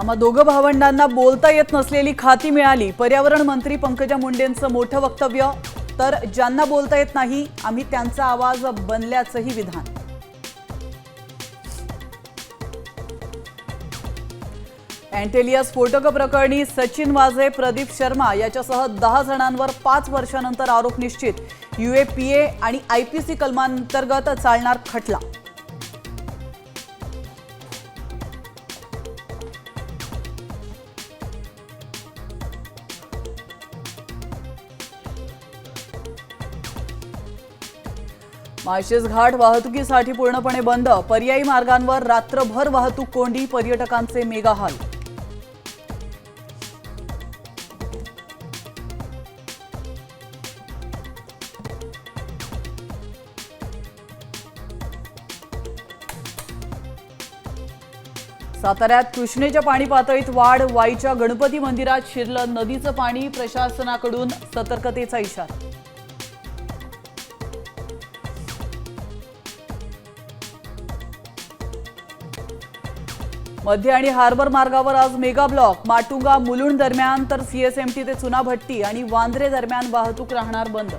आम्हा दोघं भावंडांना बोलता येत नसलेली खाती मिळाली। पर्यावरण मंत्री पंकजा मुंडेंचं मोठं वक्तव्य। तर ज्यांना बोलता येत नाही आम्ही त्यांचा आवाज बनल्याचंही विधान। एंटेलिया स्फोटक प्रकरणी सचिन वाझे, प्रदीप शर्मा याच्यासह 10 जणांवर 5 वर्षांनंतर आरोप निश्चित। यूएपीए आणि आयपीसी कलमांतर्गत चालणार खटला। माळशेज घाट वाहतुकीसाठी पूर्णपणे बंद। पर्यायी मार्गांवर रात्रभर वाहतूक कोंडी, पर्यटकांचे मेगा हाल। साताऱ्यात कृष्णेच्या पाणी पातळीत वाढ, वाईच्या गणपती मंदिरात शिरलं नदीचं पाणी, प्रशासनाकडून सतर्कतेचा इशारा। मध्य आणि हार्बर मार्गावर आज मेगा ब्लॉक। माटुंगा मुलुंड दरम्यान तर सीएसएमटी ते चुनाभट्टी आणि वांद्रे दरम्यान वाहतूक राहणार बंद।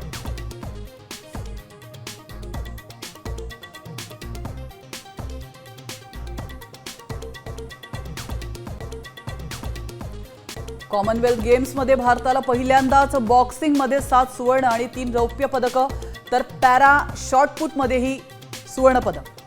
कॉमनवेल्थ गेम्समध्ये भारताला पहिल्यांदाच बॉक्सिंगमध्ये 7 सुवर्ण आणि 3 रौप्य पदकं, तर पॅरा शॉटपुटमध्येही सुवर्ण पदक।